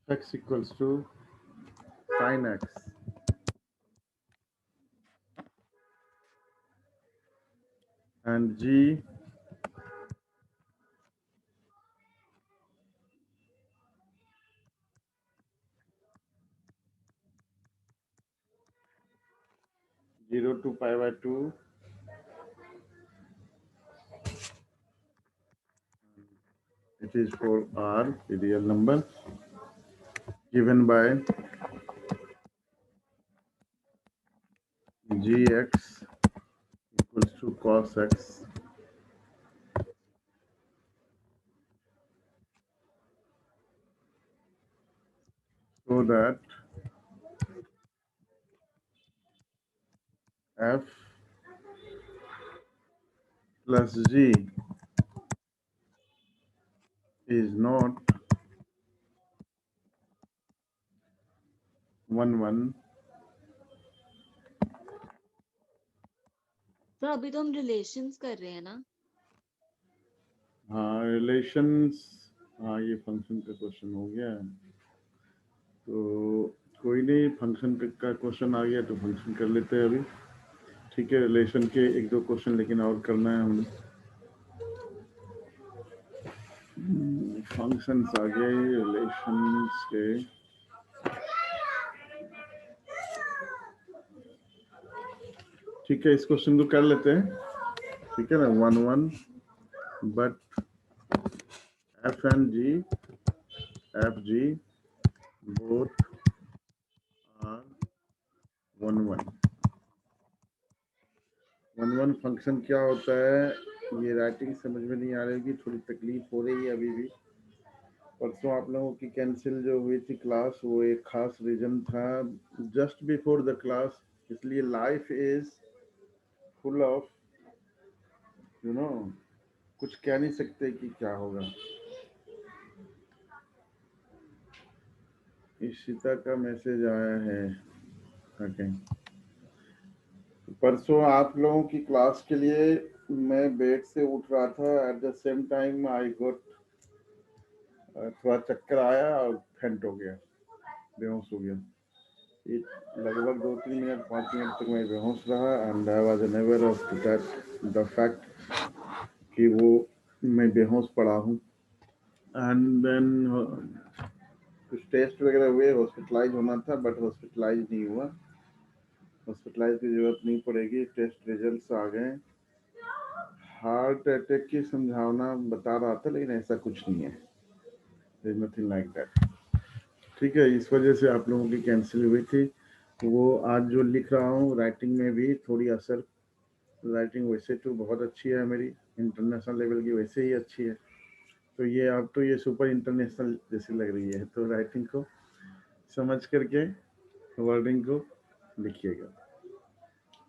x equals to sin x and g 0 to pi by 2, it is for r, the real number, given by gx equals to cos x, so that f plus g is not 1 1. तो अभी तो हम relations कर रहे हैं ना। हाँ relations, हाँ ये फंक्शन का क्वेश्चन हो गया, तो कोई नहीं, फंक्शन का क्वेश्चन आ गया तो फंक्शन कर लेते हैं अभी। ठीक है, रिलेशन के एक दो क्वेश्चन लेकिन और करना है हमें। फंक्शंस आ गए रिलेशंस के। ठीक है, इस क्वेश्चन को कर लेते हैं। ठीक है ना, 1 1 but F and G F G both are 1 1। 1 1 function क्या होता है, ये राइटिंग समझ में नहीं आ रही होगी, थोड़ी तकलीफ हो रही है अभी भी। परसों आप लोगों की कैंसिल जो हुई थी क्लास, वो एक खास रीजन था, जस्ट बिफोर द क्लास, इसलिए life is full of you know, कुछ कह नहीं सकते कि क्या होगा। इशिता का मैसेज आया है, ओके। परसों आप लोगों की क्लास के लिए मैं बेड से उठ रहा था, at the same time I got, थोड़ा चक्कर आया और फेंट हो गया, बेहोश हो गया। ये लगभग 2 3 मिनट 5 मिनट तक मैं बेहोश रहा, and I was unaware of that the fact कि वो मैं बेहोश पड़ा हूँ। एंड देन कुछ टेस्ट वगैरह हुए, हॉस्पिटलाइज होना था बट हॉस्पिटलाइज नहीं हुआ, हॉस्पिटलाइज की जरूरत नहीं पड़ेगी, टेस्ट रिजल्ट्स आ गए। हार्ट अटैक की संभावना बता रहा था, लेकिन ऐसा कुछ नहीं है, नथिंग लाइक दैट। ठीक है, इस वजह से आप लोगों की कैंसिल हुई थी। वो आज जो लिख रहा हूँ राइटिंग में भी थोड़ी असर, राइटिंग वैसे तो बहुत अच्छी है मेरी, इंटरनेशनल लेवल की वैसे ही अच्छी है, तो ये अब तो ये सुपर इंटरनेशनल जैसी लग रही है, तो राइटिंग को समझ करके वर्डिंग को लिखिएगा।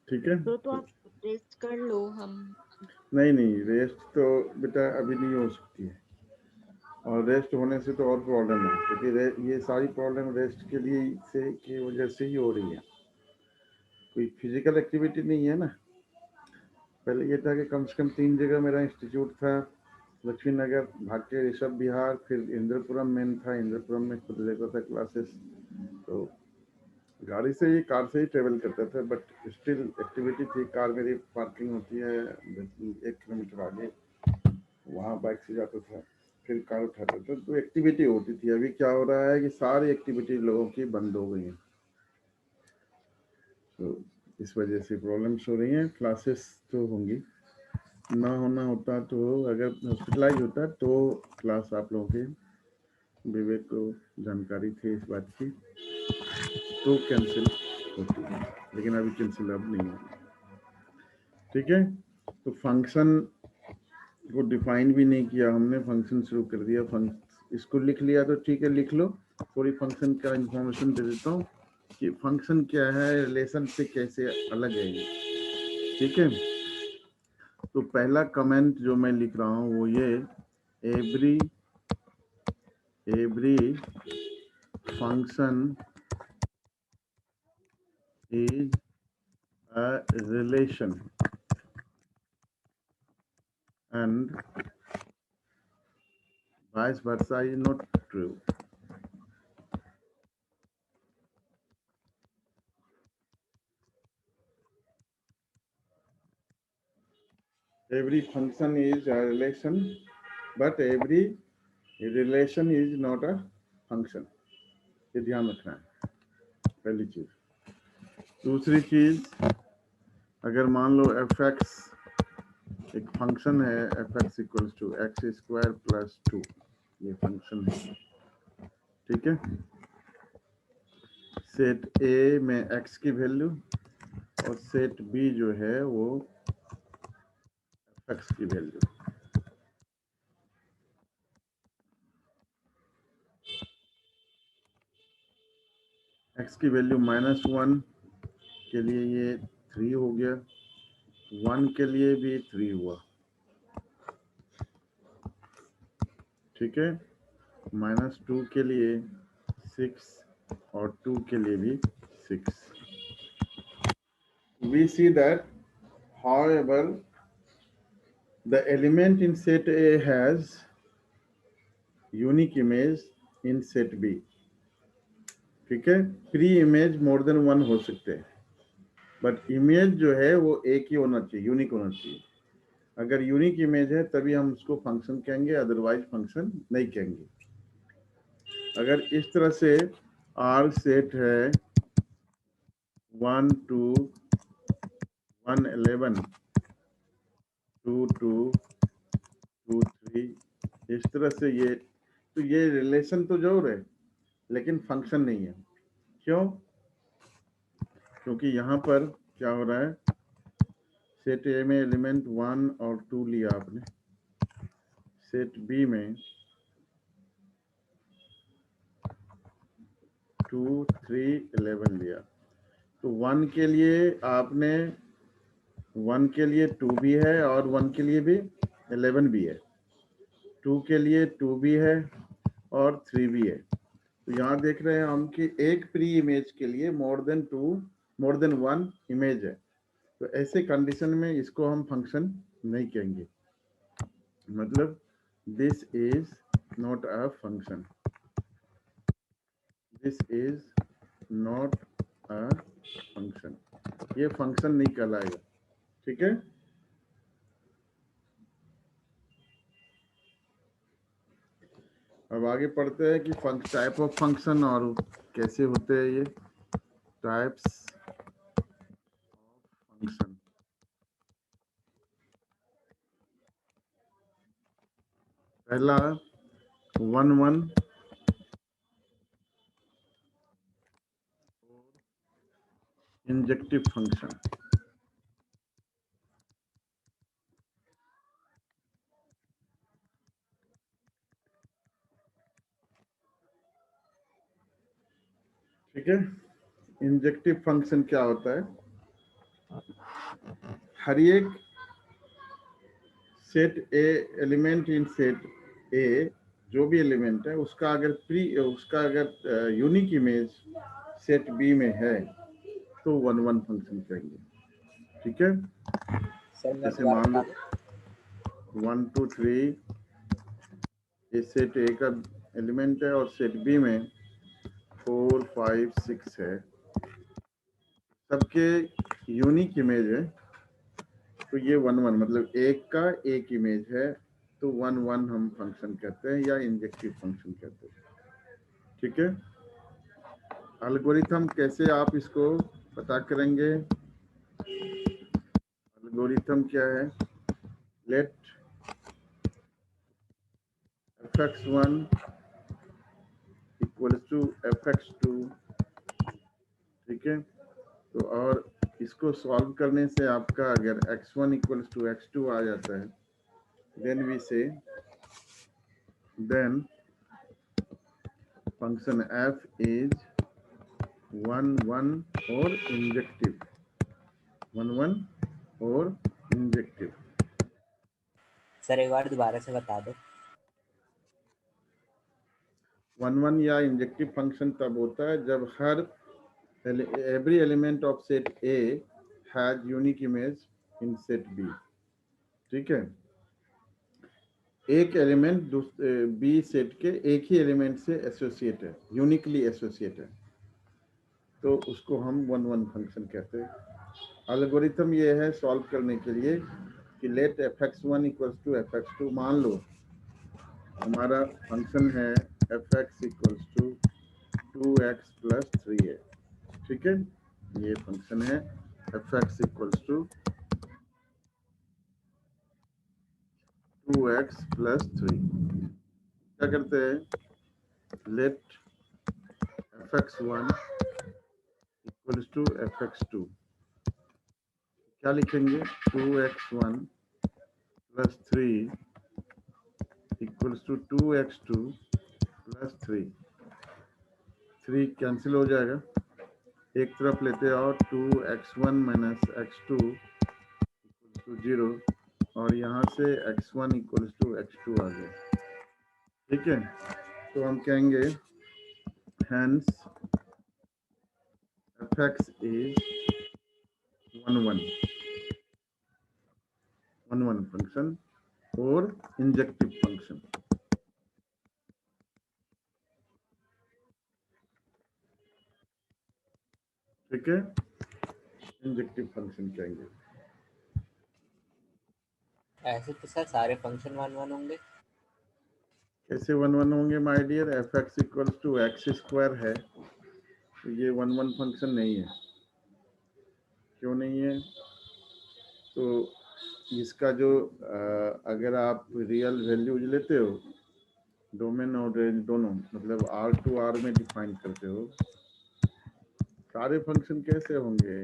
ठीक है, तो आप रेस्ट कर लो। हम नहीं नहीं, रेस्ट तो बेटा अभी नहीं हो सकती है, और रेस्ट होने से तो और प्रॉब्लम है, क्योंकि ये सारी प्रॉब्लम रेस्ट के लिए से की वजह से ही हो रही है, कोई फिजिकल एक्टिविटी नहीं है ना। पहले ये था कि कम से कम 3 जगह मेरा इंस्टीट्यूट था, लक्ष्मी नगर, भाग्य, ऋषभ विहार, फिर इंद्रपुरम में था, इंद्रपुरम में खुद लेता था क्लासेस, तो गाड़ी से ही, कार से ही ट्रेवल करता था, बट स्टिल एक्टिविटी थी। कार मेरी पार्किंग होती है 1 किलोमीटर आगे, वहाँ बाइक से जाता था, फिर कार उठाता था, तो एक्टिविटी होती थी। अभी क्या हो रहा है कि सारी एक्टिविटी लोगों की बंद हो गई हैं, तो इस वजह से प्रॉब्लम्स हो रही हैं। क्लासेस तो होंगी, ना होना होता तो, अगर हॉस्पिटलाइज होता तो क्लास आप लोगों के विवेक को जानकारी थी इस बात की, तो कैंसिल होती है, लेकिन अभी कैंसिल अब नहीं होगी। ठीक है, तो फंक्शन को डिफाइन भी नहीं किया हमने, फंक्शन शुरू कर दिया। इसको लिख लिया तो ठीक है, लिख लो। थोड़ी फंक्शन का इंफॉर्मेशन दे देता हूँ कि फंक्शन क्या है, रिलेशन से कैसे अलग है ये। ठीक है, तो पहला कमेंट जो मैं लिख रहा हूँ वो ये, every every function is a relation and vice versa is not true. every function is a relation, but every relation is not a function. ये ध्यान रखना है पहली चीज। दूसरी चीज, अगर मान लो एफ एक्स एक फंक्शन है, F X equals to X square plus 2, ये फंक्शन है, ठीक है। सेट ए में एक्स की वैल्यू और सेट बी जो है वो एक्स की वैल्यू। एक्स की वैल्यू -1 के लिए ये 3 हो गया, 1 के लिए भी 3 हुआ, ठीक है। -2 के लिए 6 और 2 के लिए भी 6। We see that, however, the element in set A has unique image in set B, ठीक है। प्री इमेज मोर देन 1 हो सकते हैं, बट इमेज जो है वो एक ही होना चाहिए, यूनिक होना चाहिए। अगर यूनिक इमेज है तभी हम उसको फंक्शन कहेंगे, अदरवाइज फंक्शन नहीं कहेंगे। अगर इस तरह से आर सेट है 1 2 1 11 2 2 2 3, इस तरह से ये, तो ये रिलेशन तो जरूर है लेकिन फंक्शन नहीं है। क्यों? क्योंकि यहाँ पर क्या हो रहा है, सेट ए में एलिमेंट 1 और 2 लिया आपने, सेट बी में 2 3 11 लिया, तो 1 के लिए आपने 1 के लिए 2 भी है और 1 के लिए भी 11 भी है, 2 के लिए 2 भी है और 3 भी है। तो यहाँ देख रहे हैं हम कि एक प्री इमेज के लिए मोर देन 1 इमेज है, तो ऐसे कंडीशन में इसको हम फंक्शन नहीं कहेंगे, मतलब this is not a function, this is not a function, ये फंक्शन नहीं कहलाएगा, ठीक है। अब आगे पढ़ते हैं कि टाइप ऑफ फंक्शन और कैसे होते हैं ये टाइप्स ऑफ फंक्शन। पहला 1 1 इंजेक्टिव फंक्शन, ठीक है। इंजेक्टिव फंक्शन क्या होता है, हर एक set A element in set ए, जो भी एलिमेंट है उसका अगर यूनिक इमेज सेट बी में है तो 1 1 फंक्शन कहेंगे, ठीक है। सर मैं जैसे दोबारा मान लो बता दूं। 1 2 3 ये सेट ए का एलिमेंट है और सेट बी में 4 5 6 है, सबके यूनिक इमेज है, तो ये 1 1 मतलब एक का एक इमेज है, तो 1 1 हम फंक्शन कहते हैं या इंजेक्टिव फंक्शन कहते हैं, ठीक है। एल्गोरिथम कैसे आप इसको पता करेंगे, एल्गोरिथम क्या है, late fx1 equal to fx2, ठीक है। तो और इसको सॉल्व करने से आपका अगर x1 इक्वल टू x2 आ जाता है, देन वी से देन फंक्शन f इज 1 1 और इंजेक्टिव, 1 1 और इंजेक्टिव। सर एक बार दोबारा से बता दो। 1 1 या इंजेक्टिव फंक्शन तब होता है जब every element of set A has unique image in set B, ठीक है। एक एलिमेंट बी सेट के एक ही एलिमेंट से एसोसिएट है, यूनिकली एसोसिएट है, तो उसको हम 1 1 फंक्शन कहते हैं। एल्गोरिथम ये है सॉल्व करने के लिए कि late fx1 equals to fx2, मान लो हमारा फंक्शन है fx equals to 2x plus 3a, ठीक है, ये फंक्शन है fx equals to 2x plus 3। क्या करते हैं, late fx1 equals to fx2, क्या लिखेंगे, 2x1 plus 3 equals to 2x2 plus 3। 3 cancel हो जाएगा, एक तरफ लेते हैं और 2x1 minus x2 equals to 0, और यहाँ से x1 इक्वल्स टू x2 आ गया, ठीक है। तो हम कहेंगे hence fx is 1 1 फंक्शन और इंजेक्टिव फंक्शन, ठीक है, इंजेक्टिव फंक्शन कहेंगे। ऐसे तो सर सारे फंक्शन 1 1 होंगे। कैसे 1 1 होंगे my dear, fx equals to X square है, तो ये 1 1 फंक्शन नहीं है। क्यों नहीं है, तो इसका जो अगर आप रियल वैल्यूज लेते हो, डोमेन और रेंज दोनों, मतलब R टू R में डिफाइन करते हो, सारे फंक्शन कैसे होंगे,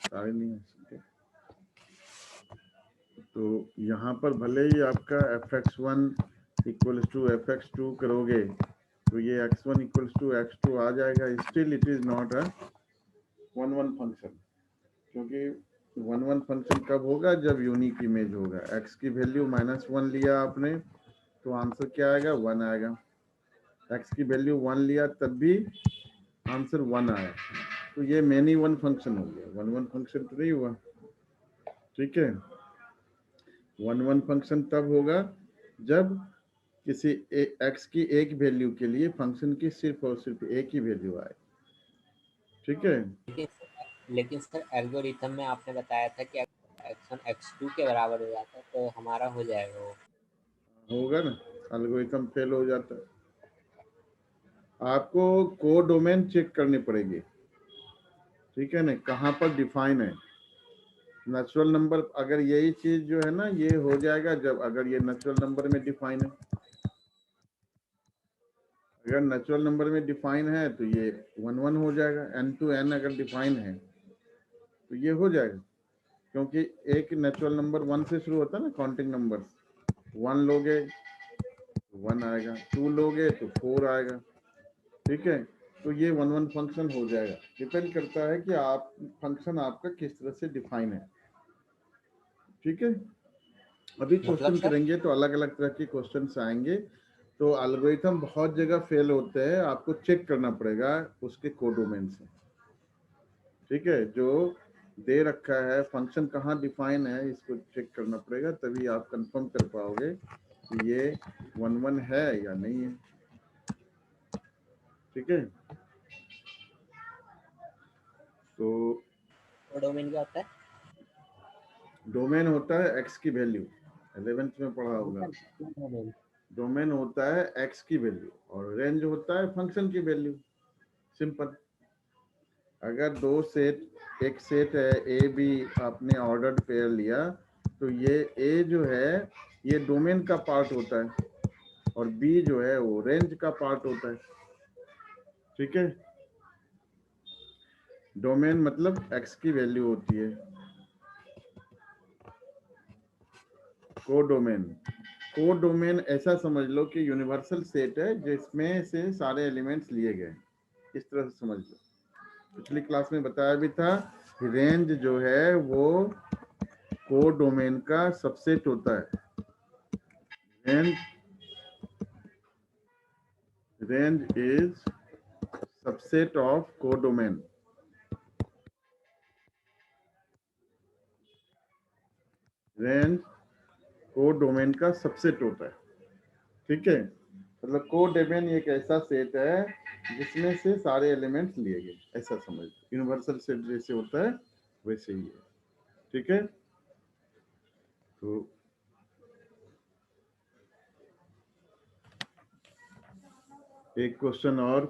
सारे नहीं हो सकते। तो यहाँ पर भले ही आपका fx1 इक्वल्स टू fx2 करोगे तो ये x1 इक्वल्स टू x2 आ जाएगा, still it is not a 1 1 function, क्योंकि 1 1 फंक्शन कब होगा, जब यूनिक इमेज होगा। x की वैल्यू -1 लिया आपने तो आंसर क्या आएगा, 1 आएगा। x की वैल्यू 1 लिया तब भी आंसर 1 आया, तो ये मैनी 1 फंक्शन हो गया, 1 1 फंक्शन तो नहीं हुआ, ठीक है। 1 1 फंक्शन तब होगा जब किसी x की एक वैल्यू के लिए फंक्शन की सिर्फ और सिर्फ एक ही वैल्यू आए, ठीक है। लेकिन सर एल्गोरिथम में आपने बताया था कि x1 x2 के बराबर हो जाता है, तो हमारा हो जाएगा वो। होगा ना, एल्गोरिथम फेल हो जाता है। आपको कोड डोमेन चेक करनी पड़ेगी, ठीक है ना, कहाँ पर डिफाइन है। नेचुरल नंबर, अगर यही चीज जो है ना ये हो जाएगा जब अगर ये नेचुरल नंबर में डिफाइन है, अगर नेचुरल नंबर में डिफाइन है तो ये 1 1 हो जाएगा, n टू n अगर डिफाइन है तो ये हो जाएगा, क्योंकि एक नेचुरल नंबर 1 से शुरू होता है ना, काउंटिंग नंबर, 1 लोगे तो 1 आएगा, 2 लोगे तो 4 आएगा, ठीक है। तो ये 1 1 फंक्शन हो जाएगा, डिपेंड करता है कि आप फंक्शन आपका किस तरह से डिफाइन है, ठीक है। अभी मतलब क्वेश्चन सर करेंगे तो अलग अलग तरह के क्वेश्चन आएंगे, तो एल्गोरिथम बहुत जगह फेल होते हैं, आपको चेक करना पड़ेगा उसके कोडोमेन से, ठीक है। जो दे रखा है फंक्शन कहाँ डिफाइन है इसको चेक करना पड़ेगा, तभी आप कंफर्म कर पाओगे कि ये 1 1 है या नहीं है, ठीक है। तो डोमेन क्या होता है? डोमेन होता है x की वैल्यू, 11th में पढ़ा होगा। डोमेन होता है x की वैल्यू और रेंज होता है फंक्शन की वैल्यू, सिंपल। अगर दो सेट, एक सेट है ए बी, आपने ऑर्डर्ड पेयर लिया तो ये ए जो है ये डोमेन का पार्ट होता है और बी जो है वो रेंज का पार्ट होता है, ठीक है। डोमेन मतलब x की वैल्यू होती है। कोडोमेन ऐसा समझ लो कि यूनिवर्सल सेट है जिसमें से सारे एलिमेंट्स लिए गए, इस तरह से समझ लो। पिछली क्लास में बताया भी था कि रेंज जो है वो कोडोमेन का सबसेट होता है। Range is subset of codomain. Range codomain का सबसेट होता है, ठीक है। मतलब कोडोमेन एक ऐसा सेट है जिसमें से सारे एलिमेंट्स लिए गए, ऐसा समझ लो। यूनिवर्सल सेट जैसे होता है वैसे ही है, ठीक है। तो एक क्वेश्चन और,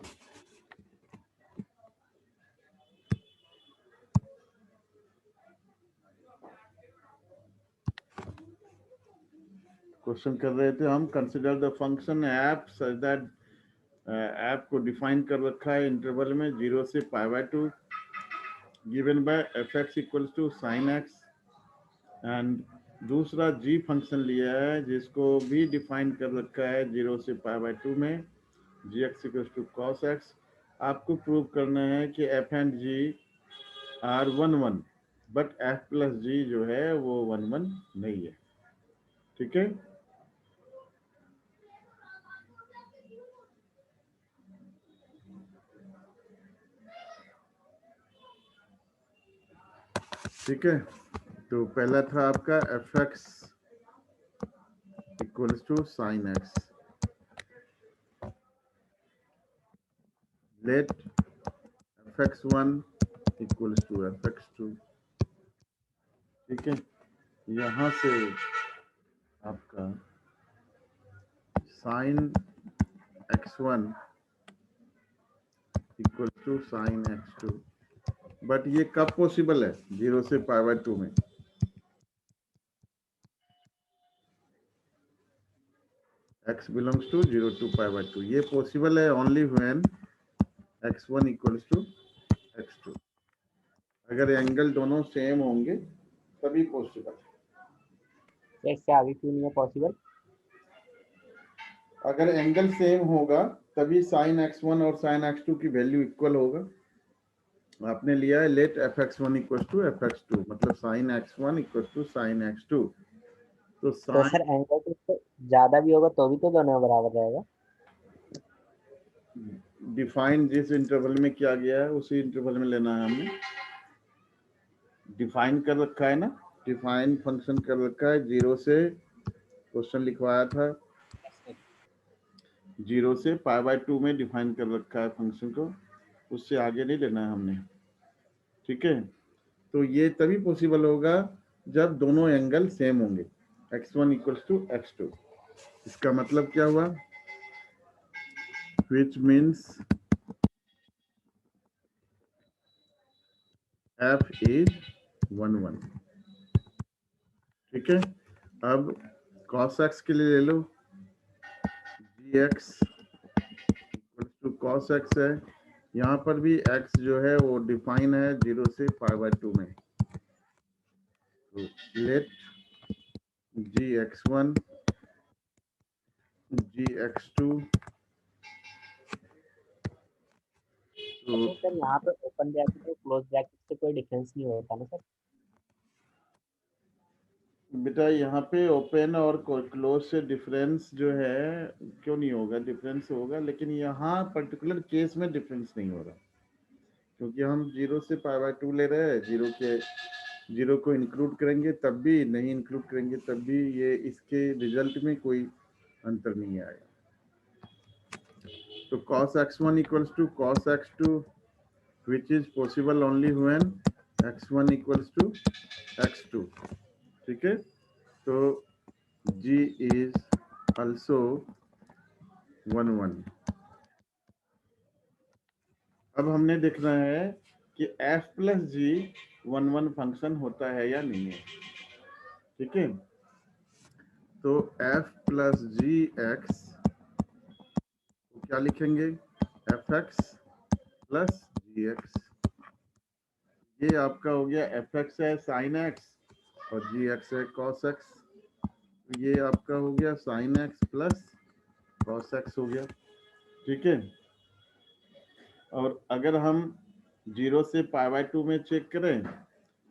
क्वेश्चन कर रहे थे हम, consider the function f such that, f को डिफाइन कर रखा है इंटरवल में 0 से π/2 given by f(x) equals to sin x, and दूसरा g फंक्शन लिया है जिसको भी डिफाइन कर रखा है 0 से π/2 में gx equals to cos x। आपको प्रूव करना है कि f and g are 1 1, but f plus g जो है वो 1 1 नहीं है। ठीक है, ठीक है। तो पहला था आपका f(x) equals to sin x, let f(x1) equals to f(x2), ठीक है। यहाँ से आपका sin x1 equal to sin x2, but ये कब पॉसिबल है? 0 से π/2 में। x बिलोंग्स टू 0 to π/2, ये पॉसिबल है only when x1 equals to x2। अगर एंगल दोनों सेम होंगे तभी पॉसिबल है। इससे आगे क्यों नहीं है पॉसिबल? अगर एंगल सेम होगा तभी sin x1 और sin x2 की वैल्यू इक्वल होगा। आपने लिया है late f(x1) equals to f(x2), मतलब sin x1 equals to sin x2। तो तो sin सर एंगल तो इससे ज्यादा भी होगा तो भी तो दोनों बराबर रहेगा। डिफाइन जिस इंटरवल में किया गया है उसी इंटरवल में लेना है हमने। डिफाइन कर रखा है ना, डिफाइन फंक्शन कर रखा है 0 से, क्वेश्चन लिखवाया था 0 से π/2 में डिफाइन कर रखा है फंक्शन को, उससे आगे नहीं लेना है हमने। ठीक है, तो ये तभी पॉसिबल होगा जब दोनों एंगल सेम होंगे, x1 इक्वल्स टू x2। इसका मतलब क्या हुआ? which means f is 1 1। ठीक है, अब cos x के लिए ले लो, gx equals to cos x है। यहाँ पर भी x जो है वो डिफाइन है 0 से π/2 में। तो लेट gx1 gx2, तो सर यहाँ पे ओपन ब्रैकेट और क्लोज ब्रैकेट से कोई डिफरेंस नहीं होता ना सर? बेटा यहाँ पे ओपन और क्लोज से डिफरेंस जो है क्यों नहीं होगा? डिफरेंस होगा, लेकिन यहाँ पर्टिकुलर केस में डिफरेंस नहीं हो रहा, क्योंकि हम 0 से π/2 ले रहे हैं। 0 को इंक्लूड करेंगे तब भी, नहीं इंक्लूड करेंगे तब भी, ये इसके रिजल्ट में कोई अंतर नहीं आएगा। तो cos x1 equals to cos x2, which is possible only when x1 equals to x2। ठीक है, तो g is also 1 1। अब हमने देखना है कि f प्लस जी 1 1 फंक्शन होता है या नहीं है। ठीक है, तो f प्लस जी एक्स क्या लिखेंगे? f(x) प्लस जी एक्स। ये आपका हो गया f(x) है sin x और gx है cos x, तो ये आपका हो गया sin x plus cos x हो गया। ठीक है, और अगर हम 0 से π/2 में चेक करें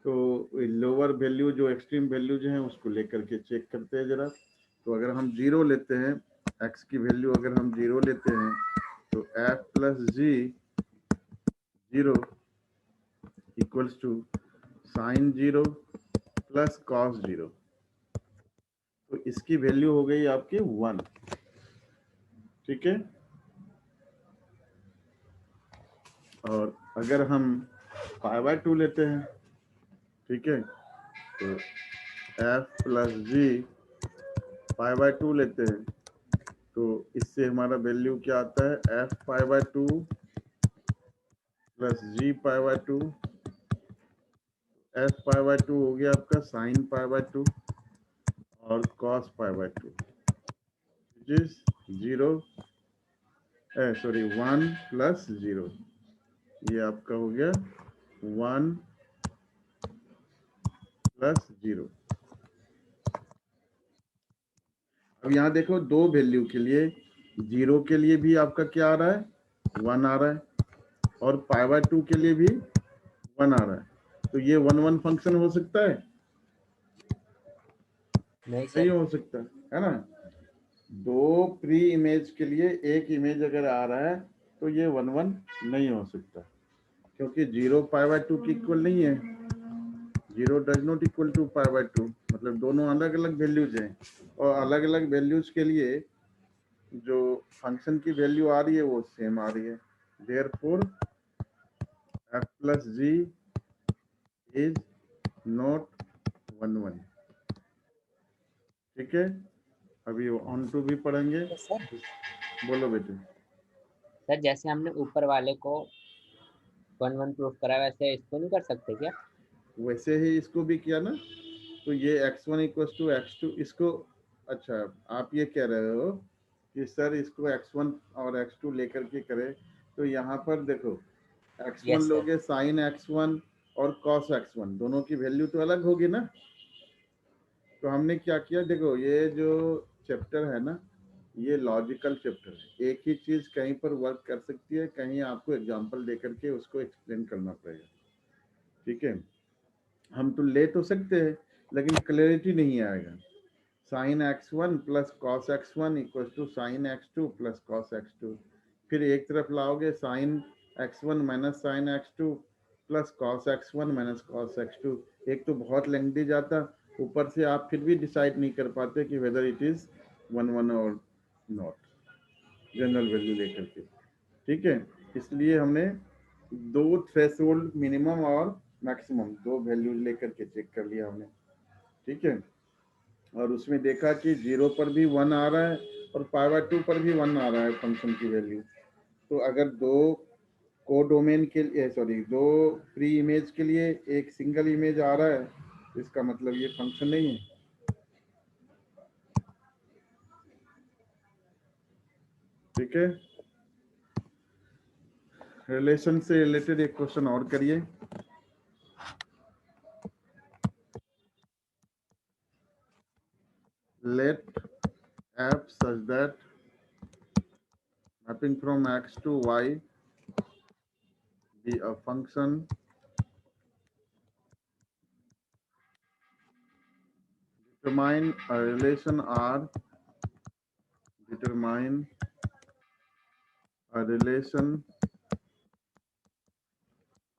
तो लोअर वैल्यू जो एक्सट्रीम वैल्यू जो है उसको लेकर के चेक करते हैं जरा। तो अगर हम 0 लेते हैं, x की वैल्यू अगर हम 0 लेते हैं तो f plus G 0 equals to sine 0 plus cos 0, तो इसकी वैल्यू हो गई आपकी 1। ठीक है, और अगर हम π/2 लेते हैं, ठीक है, तो F plus G pi by 2 लेते हैं, तो इससे हमारा वैल्यू क्या आता है, F pi by 2 plus G pi by 2, F pi by 2 हो गया आपका साइन पाई बाय 2 और cos pi by 2, which is 0 sorry 1 plus 0, ये आपका हो गया 1 प्लस 0। अब यहाँ देखो दो वैल्यू के लिए, 0 के लिए भी आपका क्या आ रहा है, 1 आ रहा है, और पाई बाय 2 के लिए भी 1 आ रहा है, तो ये 1 1 फंक्शन हो सकता है, नहीं नहीं सर। हो सकता है ना। दो प्री इमेज के लिए एक इमेज अगर आ रहा है तो ये 1 1 नहीं हो सकता, क्योंकि 0 पाई बाय 2 की इक्वल नहीं है, 0 does not equal to pi by 2, मतलब दोनों अलग अलग वैल्यूज हैं, और अलग अलग वैल्यूज के लिए जो फंक्शन की वैल्यू आ रही है वो सेम आ रही है, therefore F plus G is not 1 1। ठीक है, अभी ऑन टू भी पढ़ेंगे। तो सर बोलो बेटे। सर जैसे हमने ऊपर वाले को 1 1 प्रूफ करा, वैसे इसको नहीं कर सकते क्या? वैसे ही इसको भी किया ना, तो ये x1 इक्वल टू x2 इसको, अच्छा आप ये कह रहे हो कि सर इसको x1 और x2 लेकर के करें, तो यहाँ पर देखो x1 यस सर। लोगे साइन x1 और cos x1, दोनों की वैल्यू तो अलग होगी ना। तो हमने क्या किया, देखो ये जो चैप्टर है ना, ये लॉजिकल चैप्टर है, एक ही चीज कहीं पर वर्क कर सकती है, कहीं आपको एग्जांपल देकर के उसको एक्सप्लेन करना पड़ेगा। ठीक है, हम तो ले तो सकते हैं लेकिन क्लैरिटी नहीं आएगा। Sine x1 plus cos x1 equal to sine x2 plus cos x2, फिर एक तरफ लाओगे sine x1 minus sine x2 plus cos x1 minus cos x2, एक तो बहुत लेंथी जाता, ऊपर से आप फिर भी डिसाइड नहीं कर पाते कि वेदर इट इज 1 1 और नॉट, जनरल वैल्यू लेकर के। ठीक है, इसलिए हमने दो थ्रेशोल्ड मिनिमम और मैक्सिमम दो वैल्यूज लेकर के चेक कर लिया हमने। ठीक है, और उसमें देखा कि 0 पर भी 1 आ रहा है और पाई बाय 2 पर भी 1 आ रहा है फंक्शन की वैल्यू। तो अगर दो को डोमेन के लिए, सॉरी दो प्री इमेज के लिए एक सिंगल इमेज आ रहा है, तो इसका मतलब ये फंक्शन नहीं है। ठीक है, रिलेशन से रिलेटेड एक क्वेश्चन और करिए। Let f such that mapping from x to y be a function determine a relation R, determine a relation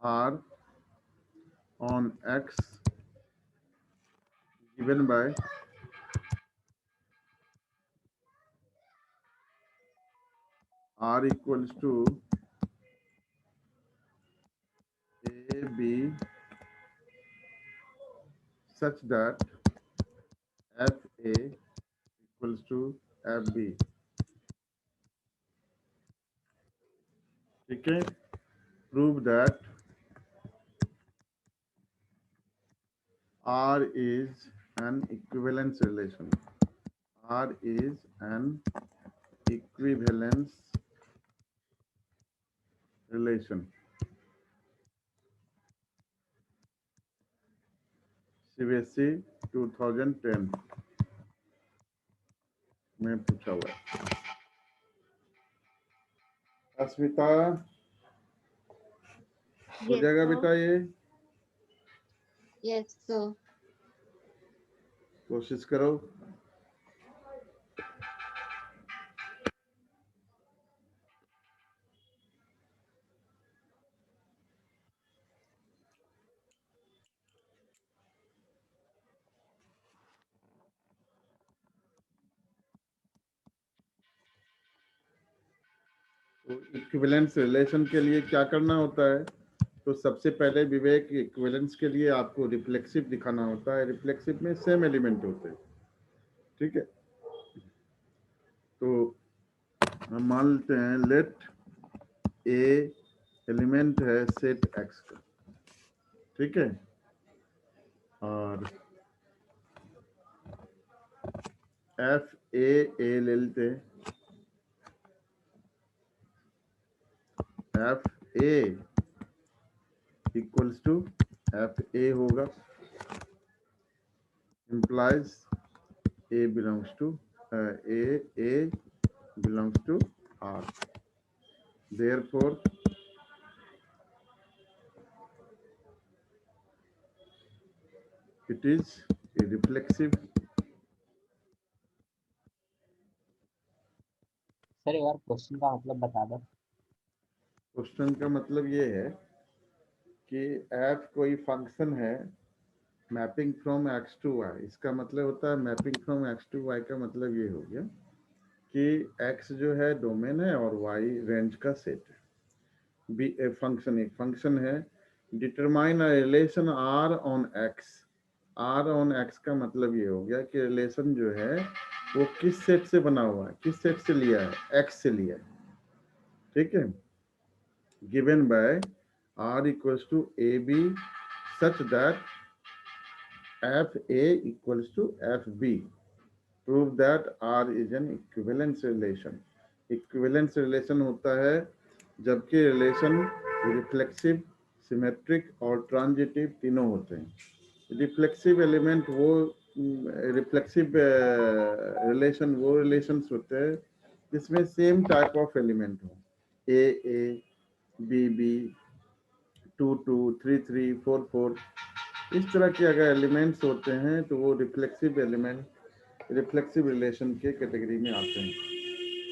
R on x given by R equals to a b such that f a equals to f b। ठीक है, prove that R is an equivalence relation, R is an equivalence relation। CBSE 2010 में पूछा हुआ है। अस्मिता, हो Yes, जाएगा sir. बेटा ये, Yes, sir. कोशिश करो। तो इक्विवेलेंस रिलेशन के लिए क्या करना होता है, तो सबसे पहले विवेक इक्विवेलेंस के लिए आपको रिफ्लेक्सिव दिखाना होता है। रिफ्लेक्सिव में सेम एलिमेंट होते हैं, ठीक है। तो हम मान लेते हैं लेट ए एलिमेंट है सेट एक्स का, ठीक है, और एफ ए ले लेते हैं। F A equals to F A होगा, implies A belongs to A belongs to R. Therefore, it is a reflexive. Sir एक बार क्वेश्चन का मतलब बता दो। क्वेश्चन का मतलब ये है कि f कोई फंक्शन है mapping from x to y। इसका मतलब होता है mapping from x to y का मतलब ये हो गया कि x जो है डोमेन है और y रेंज का सेट है। बी ए फंक्शन एक फंक्शन है, determine a relation r on x। r on x का मतलब ये हो गया कि रिलेशन जो है वो किस सेट से बना हुआ है, किस सेट से लिया है, x से लिया है, ठीक है। Given by r equals to A B such that F A equals to F B. Prove that r is an equivalence relation. Equivalence relation होता है जबकि रिलेशन रिफ्लेक्सिव, सिमेट्रिक और ट्रांजिटिव तीनों होते हैं। रिफ्लेक्सिव एलिमेंट वो रिफ्लेक्सिव रिलेशन वो relations होते हैं जिसमें सेम टाइप ऑफ एलिमेंट हो, ए बी बी, 2 2, 3 3, 4 4, इस तरह के अगर एलिमेंट्स होते हैं तो वो रिफ्लेक्सिव एलिमेंट रिफ्लेक्सिव रिलेशन के कैटेगरी में आते हैं,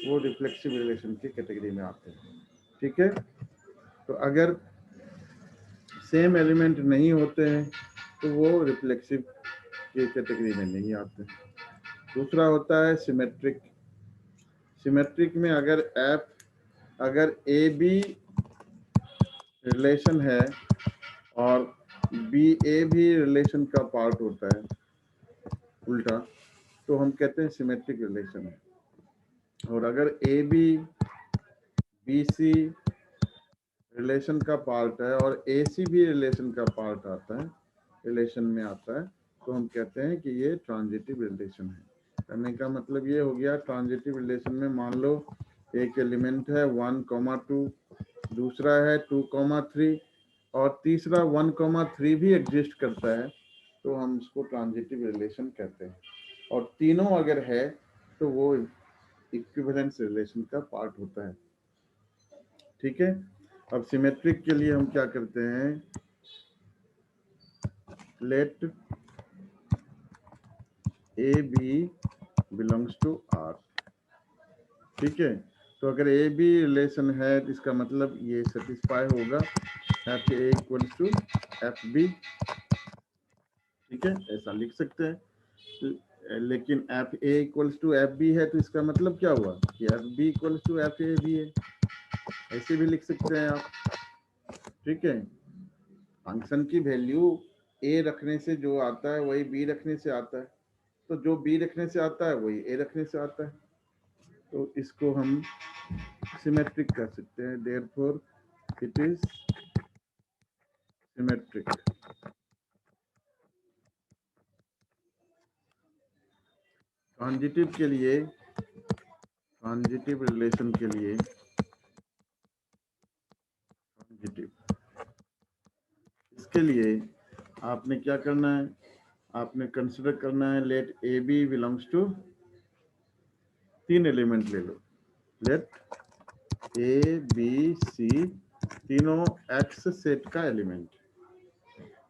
वो रिफ्लेक्सिव रिलेशन की कैटेगरी में आते हैं, ठीक है। तो अगर सेम एलिमेंट नहीं होते हैं तो वो रिफ्लेक्सिव की कैटेगरी में नहीं आते। दूसरा होता है सिमेट्रिक। सिमेट्रिक में अगर ए बी रिलेशन है और बी ए भी रिलेशन का पार्ट होता है उल्टा, तो हम कहते हैं सिमेट्रिक रिलेशन है। और अगर A B B C relation का पार्ट है और ए सी भी रिलेशन का पार्ट आता है, रिलेशन में आता है, तो हम कहते हैं कि ये ट्रांजिटिव रिलेशन है। कहने का मतलब ये हो गया, ट्रांजिटिव रिलेशन में मान लो एक एलिमेंट है 1,2, दूसरा है 2,3 और तीसरा 1,3 भी एग्जिस्ट करता है, तो हम उसको ट्रांजिटिव रिलेशन कहते हैं। और तीनों अगर है तो वो इक्विवेलेंस रिलेशन का पार्ट होता है, ठीक है। अब सिमेट्रिक के लिए हम क्या करते हैं, let A B belongs to R, ठीक है। तो अगर ए बी रिलेशन है तो इसका मतलब ये सेटिस्फाई होगा F A equals to F B, ठीक है, ऐसा लिख सकते हैं। लेकिन F A equals to F B है तो इसका मतलब क्या हुआ कि F B equals to F A B है, ऐसे भी लिख सकते हैं आप, ठीक है। फंक्शन की वैल्यू ए रखने से जो आता है वही बी रखने से आता है, तो जो बी रखने से आता है वही ए रखने से आता है, तो इसको हम सिमेट्रिक कर सकते हैं। Therefore it is symmetric. Transitive के लिए, ट्रांजिटिव रिलेशन के लिए, ट्रांजिटिव इसके लिए आपने क्या करना है, आपने कंसिडर करना है let A B belongs to, 3 element ले लो, लेट ए बी सी तीनों एक्स सेट का एलिमेंट,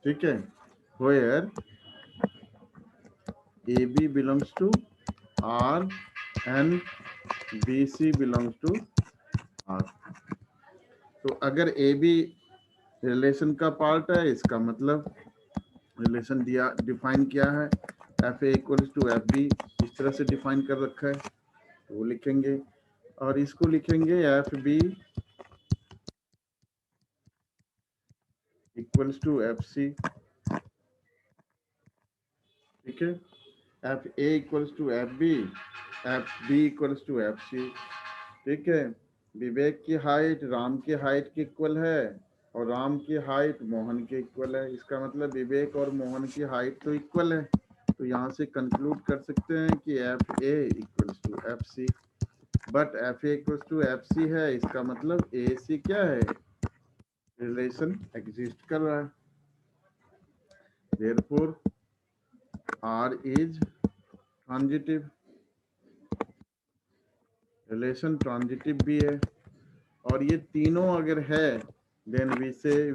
ठीक है, where A B belongs to R and B C belongs to R. तो अगर ए बी रिलेशन का पार्ट है, इसका मतलब रिलेशन दिया डिफाइन किया है F A equals to F B, इस तरह से डिफाइन कर रखा है, तो वो लिखेंगे। और इसको लिखेंगे F B equals to F C, ठीक है, F A equals to F B equals to F C, ठीक है। विवेक की हाइट राम की हाइट के इक्वल है और राम की हाइट मोहन के इक्वल है, इसका मतलब विवेक और मोहन की हाइट तो इक्वल है, तो यहाँ से कंक्लूड कर सकते हैं कि F A equals to F C. But F A equals to F C है, इसका मतलब ए सी क्या है, रिलेशन एग्जिस्ट कर रहा है, therefore R is transitive, relation transitive भी है, और ये तीनों अगर है then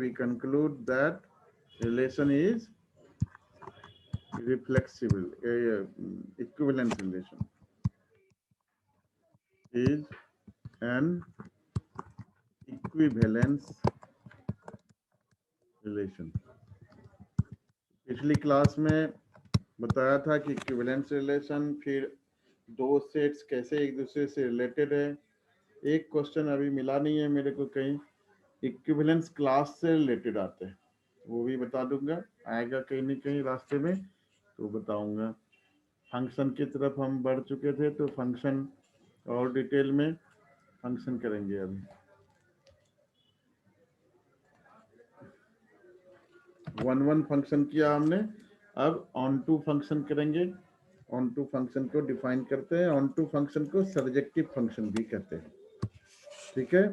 we conclude that relation is reflexible, equivalence relation is an equivalence relation। पिछली क्लास में बताया था कि इक्विवेलेंस रिलेशन, फिर दो सेट्स कैसे एक दूसरे से रिलेटेड है। एक क्वेश्चन अभी मिला नहीं है मेरे को कहीं, इक्विवेलेंस क्लास से रिलेटेड आते हैं, वो भी बता दूंगा, आएगा कहीं ना कहीं रास्ते में तो बताऊंगा। फंक्शन की तरफ हम बढ़ चुके थे, तो फंक्शन और डिटेल में फंक्शन करेंगे अभी। वन फंक्शन किया हमने, अब ऑन टू फंक्शन करेंगे। ऑन टू फंक्शन को डिफाइन करते हैं, ऑन टू फंक्शन को सर्जेक्टिव फंक्शन भी कहते हैं, ठीक है।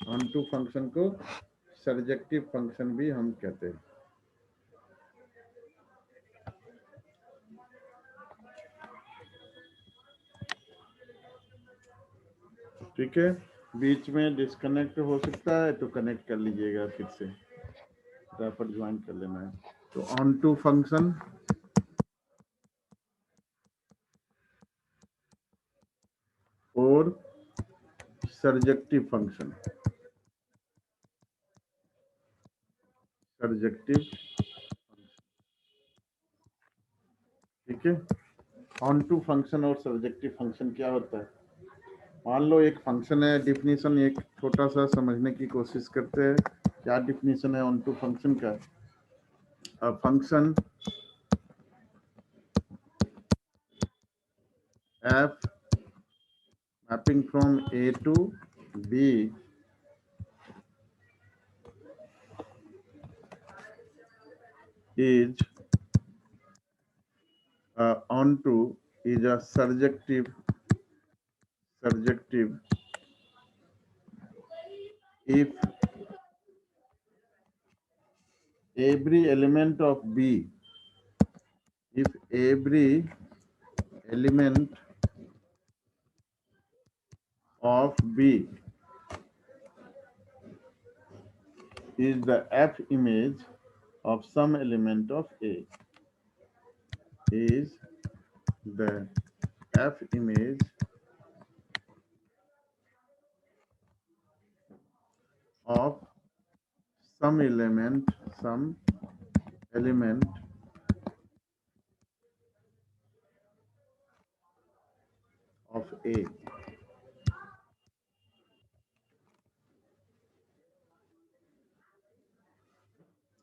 ऑन टू फंक्शन को सर्जेक्टिव फंक्शन भी हम कहते हैं, ठीक है। बीच में डिस्कनेक्ट हो सकता है तो कनेक्ट कर लीजिएगा, फिर से फटाफट ज्वाइन कर लेना है। तो ऑन टू फंक्शन और सर्जेक्टिव फंक्शन, सर्जेक्टिव, ठीक है। ऑन टू फंक्शन और सर्जेक्टिव फंक्शन क्या होता है, मान लो एक फंक्शन है, डिफिनीशन एक छोटा सा समझने की कोशिश करते हैं। क्या डिफिनीशन है ऑन टू फंक्शन का, function F mapping from A to B is onto is a surjective if every element of B, if every element of B is the F image of some element of A, is the F image of some element of A।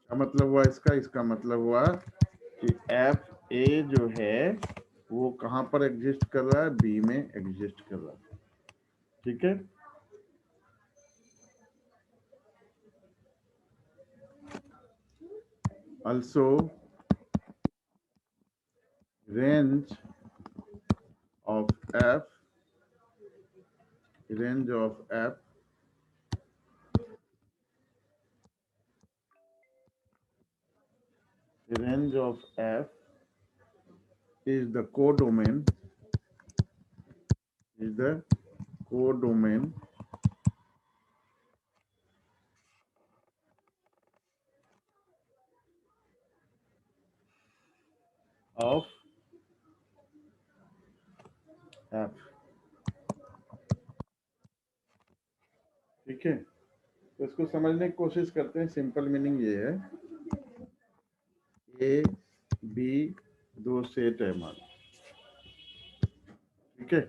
क्या मतलब हुआ इसका, इसका मतलब हुआ कि F ए जो है वो कहाँ पर एग्जिस्ट कर रहा है, बी में एग्जिस्ट कर रहा है, ठीक है। Also range of F range of F is the codomain of F, ठीक है। तो इसको समझने की कोशिश करते हैं। सिंपल मीनिंग ये है, ए बी दो सेट है मान, ठीक है।